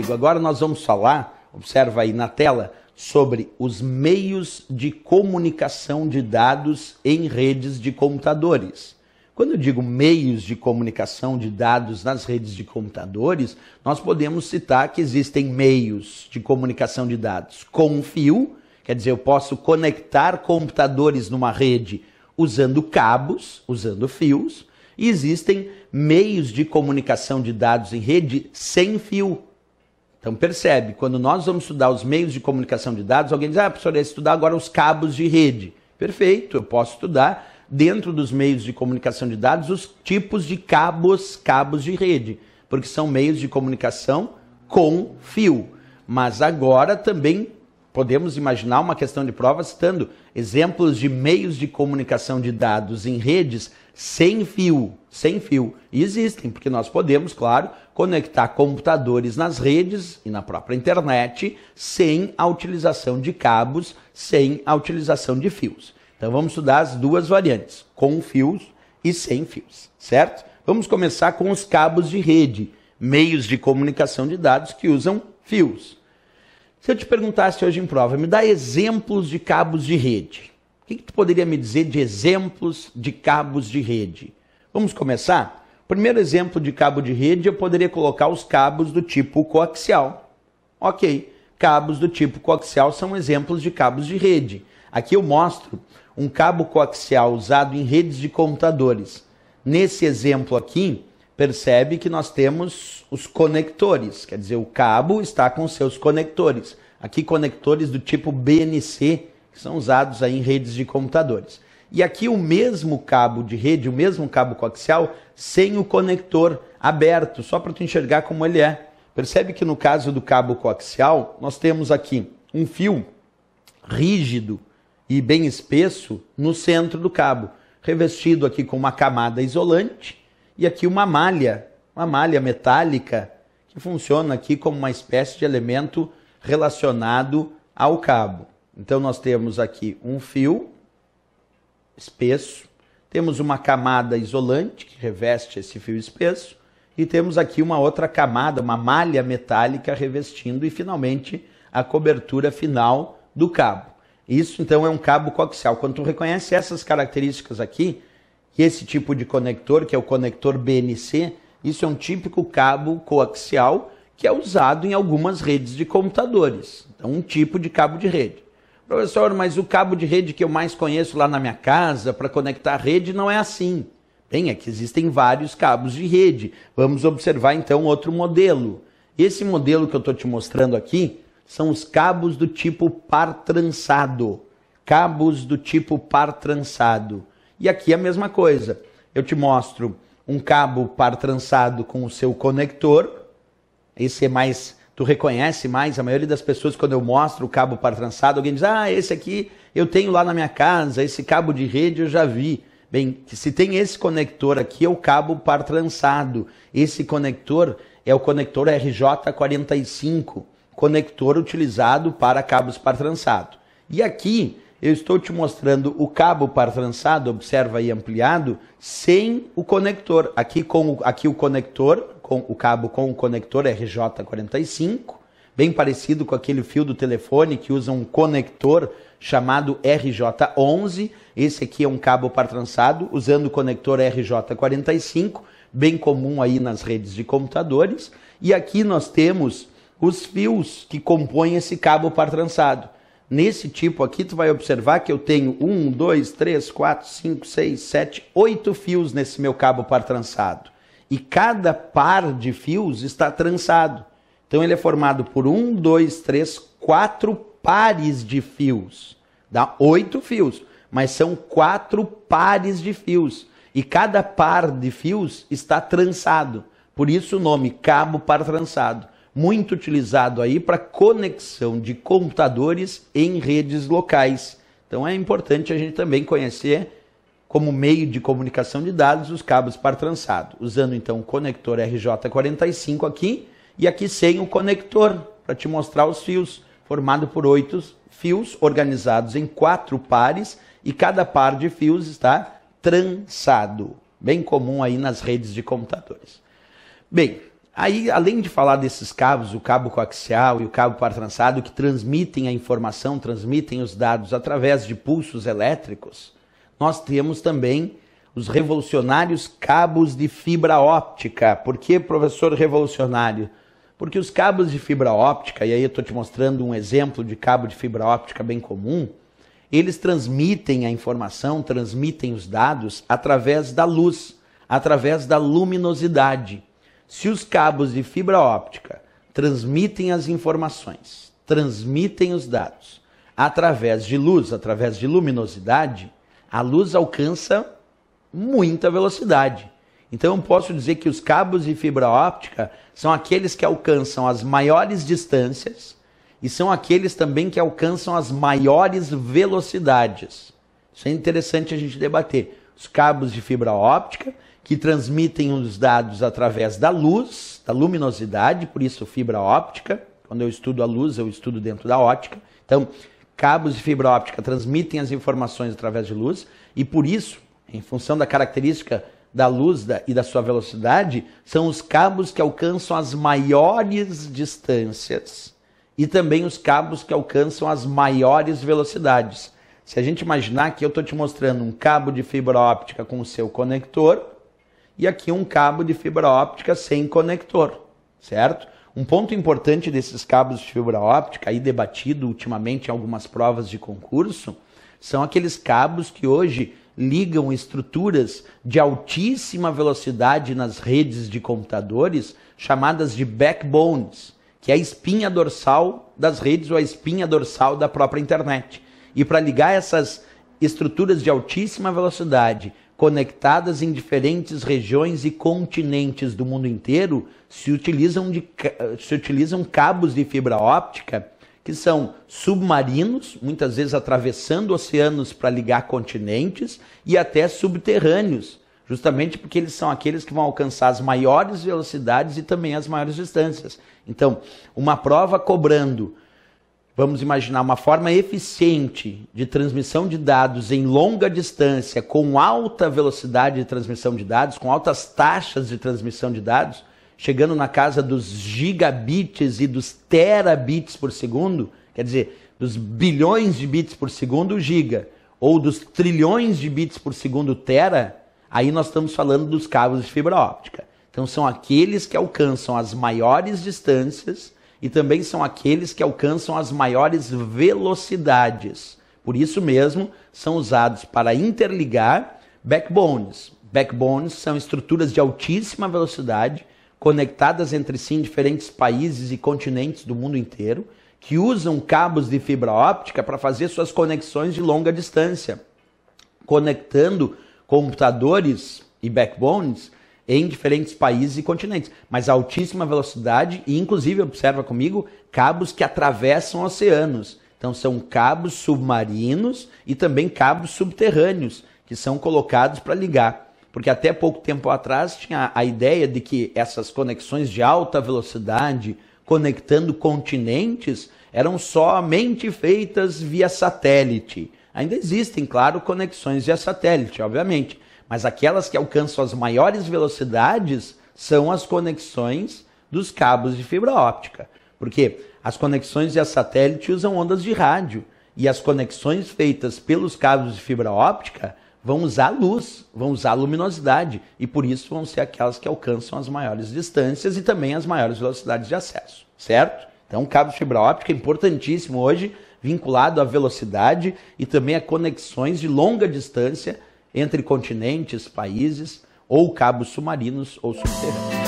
comigo. Agora nós vamos falar, observa aí na tela, sobre os meios de comunicação de dados em redes de computadores. Quando eu digo meios de comunicação de dados nas redes de computadores, nós podemos citar que existem meios de comunicação de dados com fio, quer dizer, eu posso conectar computadores numa rede usando cabos, usando fios, e existem meios de comunicação de dados em rede sem fio. Então percebe, quando nós vamos estudar os meios de comunicação de dados, alguém diz, professor, eu ia estudar agora os cabos de rede. Perfeito, eu posso estudar dentro dos meios de comunicação de dados os tipos de cabos de rede, porque são meios de comunicação com fio. Mas agora também podemos imaginar uma questão de prova citando exemplos de meios de comunicação de dados em redes sem fio. E existem, porque nós podemos, claro, conectar computadores nas redes e na própria internet sem a utilização de cabos, sem a utilização de fios. Então vamos estudar as duas variantes, com fios e sem fios, certo? Vamos começar com os cabos de rede, meios de comunicação de dados que usam fios. Se eu te perguntasse hoje em prova, me dá exemplos de cabos de rede. O que tu poderia me dizer de exemplos de cabos de rede? Vamos começar? Primeiro exemplo de cabo de rede, eu poderia colocar os cabos do tipo coaxial. Ok, cabos do tipo coaxial são exemplos de cabos de rede. Aqui eu mostro um cabo coaxial usado em redes de computadores. Nesse exemplo aqui, percebe que nós temos os conectores, quer dizer, o cabo está com seus conectores. Aqui conectores do tipo BNC, que são usados aí em redes de computadores. E aqui o mesmo cabo de rede, o mesmo cabo coaxial, sem o conector aberto, só para tu enxergar como ele é. Percebe que no caso do cabo coaxial, nós temos aqui um fio rígido e bem espesso no centro do cabo, revestido aqui com uma camada isolante, e aqui uma malha metálica, que funciona aqui como uma espécie de elemento relacionado ao cabo. Então nós temos aqui um fio espesso, temos uma camada isolante que reveste esse fio espesso, e temos aqui uma outra camada, uma malha metálica revestindo, e finalmente a cobertura final do cabo. Isso então é um cabo coaxial. Quando tu reconhece essas características aqui, esse tipo de conector, que é o conector BNC, isso é um típico cabo coaxial que é usado em algumas redes de computadores. Então, um tipo de cabo de rede. Professor, mas o cabo de rede que eu mais conheço lá na minha casa para conectar a rede não é assim. Bem, é que existem vários cabos de rede. Vamos observar então outro modelo. Esse modelo que eu estou te mostrando aqui são os cabos do tipo par trançado. Cabos do tipo par trançado. E aqui a mesma coisa. Eu te mostro um cabo par trançado com o seu conector. Esse é mais, tu reconhece mais, a maioria das pessoas quando eu mostro o cabo par trançado, alguém diz, esse aqui eu tenho lá na minha casa, esse cabo de rede eu já vi. Bem, se tem esse conector aqui é o cabo par trançado. Esse conector é o conector RJ45, conector utilizado para cabos par trançado. E aqui eu estou te mostrando o cabo par trançado, observa aí ampliado, sem o conector. Aqui o conector, o cabo com o conector RJ45, bem parecido com aquele fio do telefone que usa um conector chamado RJ11. Esse aqui é um cabo par trançado, usando o conector RJ45, bem comum aí nas redes de computadores. E aqui nós temos os fios que compõem esse cabo par trançado. Nesse tipo aqui, tu vai observar que eu tenho 1, 2, 3, 4, 5, 6, 7, 8 fios nesse meu cabo par trançado. E cada par de fios está trançado. Então ele é formado por 1, 2, 3, 4 pares de fios. Dá 8 fios, mas são 4 pares de fios. E cada par de fios está trançado. Por isso o nome cabo par trançado. Muito utilizado aí para conexão de computadores em redes locais. Então é importante a gente também conhecer como meio de comunicação de dados os cabos par trançado, usando então o conector RJ45 aqui, e aqui sem o conector, para te mostrar os fios, formado por 8 fios organizados em 4 pares, e cada par de fios está trançado, bem comum aí nas redes de computadores. Bem, Aí, além de falar desses cabos, o cabo coaxial e o cabo par trançado, que transmitem a informação, transmitem os dados através de pulsos elétricos, nós temos também os revolucionários cabos de fibra óptica. Por que, professor, revolucionário? Porque os cabos de fibra óptica, e aí eu estou te mostrando um exemplo de cabo de fibra óptica bem comum, eles transmitem a informação, transmitem os dados através da luz, através da luminosidade. Se os cabos de fibra óptica transmitem as informações, transmitem os dados através de luz, através de luminosidade, a luz alcança muita velocidade. Então eu posso dizer que os cabos de fibra óptica são aqueles que alcançam as maiores distâncias e são aqueles também que alcançam as maiores velocidades. Isso é interessante a gente debater. Os cabos de fibra óptica que transmitem os dados através da luz, da luminosidade, por isso fibra óptica. Quando eu estudo a luz, eu estudo dentro da óptica. Então, cabos de fibra óptica transmitem as informações através de luz e por isso, em função da característica da luz e da sua velocidade, são os cabos que alcançam as maiores distâncias e também os cabos que alcançam as maiores velocidades. Se a gente imaginar que eu estou te mostrando um cabo de fibra óptica com o seu conector e aqui um cabo de fibra óptica sem conector, certo? Um ponto importante desses cabos de fibra óptica, aí debatido ultimamente em algumas provas de concurso, são aqueles cabos que hoje ligam estruturas de altíssima velocidade nas redes de computadores, chamadas de backbones, que é a espinha dorsal das redes ou a espinha dorsal da própria internet. E para ligar essas estruturas de altíssima velocidade, conectadas em diferentes regiões e continentes do mundo inteiro, se utilizam cabos de fibra óptica que são submarinos, muitas vezes atravessando oceanos para ligar continentes, e até subterrâneos, justamente porque eles são aqueles que vão alcançar as maiores velocidades e também as maiores distâncias. Então, uma prova cobrando, vamos imaginar, uma forma eficiente de transmissão de dados em longa distância, com alta velocidade de transmissão de dados, com altas taxas de transmissão de dados, chegando na casa dos gigabits e dos terabits por segundo, quer dizer, dos bilhões de bits por segundo giga, ou dos trilhões de bits por segundo tera, aí nós estamos falando dos cabos de fibra óptica. Então são aqueles que alcançam as maiores distâncias e também são aqueles que alcançam as maiores velocidades. Por isso mesmo, são usados para interligar backbones. Backbones são estruturas de altíssima velocidade, conectadas entre si em diferentes países e continentes do mundo inteiro, que usam cabos de fibra óptica para fazer suas conexões de longa distância, conectando computadores e backbones em diferentes países e continentes, mas a altíssima velocidade e, inclusive, observa comigo, cabos que atravessam oceanos. Então, são cabos submarinos e também cabos subterrâneos, que são colocados para ligar. Porque até pouco tempo atrás tinha a ideia de que essas conexões de alta velocidade, conectando continentes, eram somente feitas via satélite. Ainda existem, claro, conexões via satélite, obviamente, mas aquelas que alcançam as maiores velocidades são as conexões dos cabos de fibra óptica. Porque as conexões via satélite usam ondas de rádio e as conexões feitas pelos cabos de fibra óptica vão usar luz, vão usar luminosidade e por isso vão ser aquelas que alcançam as maiores distâncias e também as maiores velocidades de acesso, certo? Então, o cabo de fibra óptica é importantíssimo hoje, vinculado à velocidade e também a conexões de longa distância entre continentes, países ou cabos submarinos ou subterrâneos.